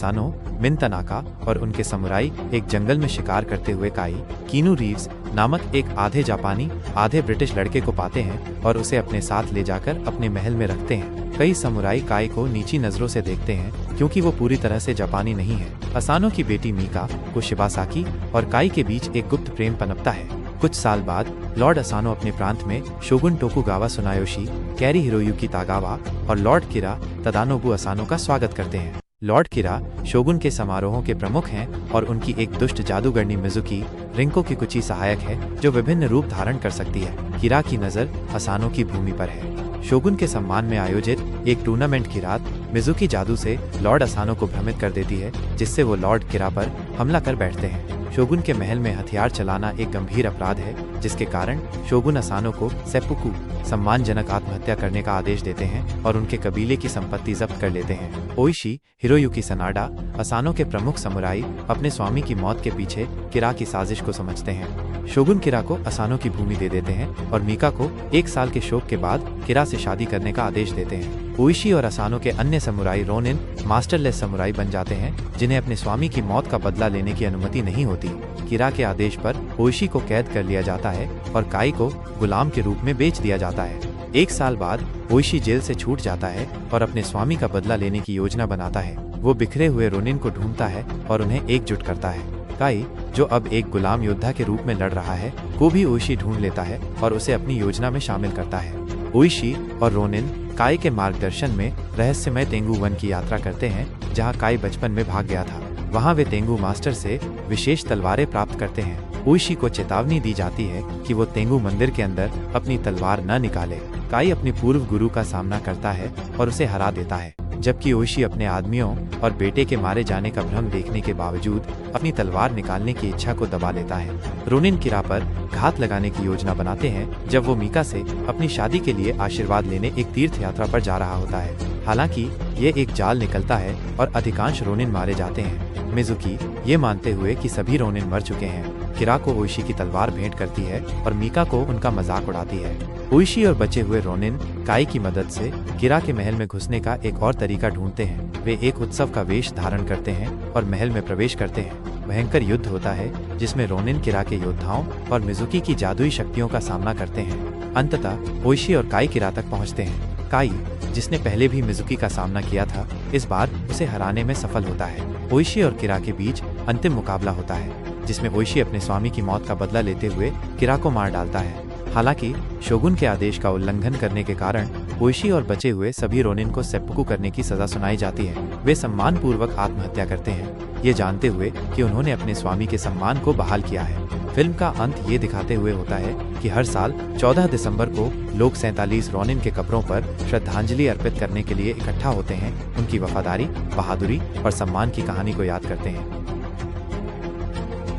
सानो, मिन तनाका और उनके समुराई एक जंगल में शिकार करते हुए काई, कीनू रीव्स नामक एक आधे जापानी आधे ब्रिटिश लड़के को पाते हैं और उसे अपने साथ ले जाकर अपने महल में रखते हैं। कई समुराई काई को नीची नजरों से देखते हैं क्योंकि वो पूरी तरह से जापानी नहीं है। असानो की बेटी मीका को शिबासाकी और काई के बीच एक गुप्त प्रेम पनपता है। कुछ साल बाद लॉर्ड असानो अपने प्रांत में शोगुन टोकुगावा सुनायोशी, कैरी हिरोयुकी तागावा और लॉर्ड किरा तदानोबु असानो का स्वागत करते हैं। लॉर्ड किरा शोगुन के समारोहों के प्रमुख हैं और उनकी एक दुष्ट जादूगरनी मिजुकी रिंको की कुची सहायक है जो विभिन्न रूप धारण कर सकती है। किरा की नज़र असानो की भूमि पर है। शोगुन के सम्मान में आयोजित एक टूर्नामेंट की रात मिजुकी जादू से लॉर्ड असानो को भ्रमित कर देती है, जिससे वो लॉर्ड किरा पर हमला कर बैठते हैं। शोगुन के महल में हथियार चलाना एक गंभीर अपराध है, जिसके कारण शोगुन असानो को सेप्पुकु सम्मानजनक आत्महत्या करने का आदेश देते हैं और उनके कबीले की संपत्ति जब्त कर लेते हैं। ओइशी हिरोयुकी सनाडा, असानो के प्रमुख समुराई, अपने स्वामी की मौत के पीछे किरा की साजिश को समझते हैं। शोगुन किरा को असानो की भूमि दे देते हैं और मीका को 1 साल के शोक के बाद किरा से शादी करने का आदेश देते हैं। ओइशी और असानो के अन्य समुराई रोनिन मास्टरलेस समुराई बन जाते हैं, जिन्हें अपने स्वामी की मौत का बदला लेने की अनुमति नहीं होती। किरा के आदेश पर ओइशी को कैद कर लिया जाता है और काई को गुलाम के रूप में बेच दिया जाता है। 1 साल बाद ओइशी जेल से छूट जाता है और अपने स्वामी का बदला लेने की योजना बनाता है। वो बिखरे हुए रोनिन को ढूंढता है और उन्हें एकजुट करता है। काई, जो अब एक गुलाम योद्धा के रूप में लड़ रहा है, को भी ओइशी ढूंढ लेता है और उसे अपनी योजना में शामिल करता है। ओइशी और रोनिन काई के मार्गदर्शन में रहस्यमय तेंगू वन की यात्रा करते हैं, जहां काई बचपन में भाग गया था। वहां वे तेंगू मास्टर से विशेष तलवारें प्राप्त करते हैं। ओइशी को चेतावनी दी जाती है कि वो तेंगू मंदिर के अंदर अपनी तलवार न निकाले। काई अपने पूर्व गुरु का सामना करता है और उसे हरा देता है, जबकि ओइशी अपने आदमियों और बेटे के मारे जाने का भ्रम देखने के बावजूद अपनी तलवार निकालने की इच्छा को दबा लेता है। रोनिन किरा पर घात लगाने की योजना बनाते हैं जब वो मीका से अपनी शादी के लिए आशीर्वाद लेने एक तीर्थ यात्रा पर जा रहा होता है। हालांकि ये एक जाल निकलता है और अधिकांश रोनिन मारे जाते हैं। मिजुकी ये मानते हुए कि सभी रोनिन मर चुके हैं, किरा को ओइशी की तलवार भेंट करती है और मीका को उनका मजाक उड़ाती है। ओइशी और बचे हुए रोनिन काई की मदद से किरा के महल में घुसने का एक और तरीका ढूंढते हैं। वे एक उत्सव का वेश धारण करते हैं और महल में प्रवेश करते हैं। भयंकर युद्ध होता है जिसमें रोनिन किरा के योद्धाओं और मिजुकी की जादुई शक्तियों का सामना करते हैं। अंततः ओइशी और काई किरा तक पहुंचते हैं। काई, जिसने पहले भी मिजुकी का सामना किया था, इस बार उसे हराने में सफल होता है। ओइशी और किरा के बीच अंतिम मुकाबला होता है, जिसमें ओइशी अपने स्वामी की मौत का बदला लेते हुए किरा को मार डालता है। हालांकि शोगुन के आदेश का उल्लंघन करने के कारण ओइशी और बचे हुए सभी रोनिन को सेप्पुकु करने की सजा सुनाई जाती है। वे सम्मानपूर्वक आत्महत्या करते हैं, ये जानते हुए कि उन्होंने अपने स्वामी के सम्मान को बहाल किया है। फिल्म का अंत ये दिखाते हुए होता है कि हर साल 14 दिसंबर को लोग 47 रोनिन के कब्रों पर श्रद्धांजलि अर्पित करने के लिए इकट्ठा होते हैं, उनकी वफादारी, बहादुरी और सम्मान की कहानी को याद करते हैं।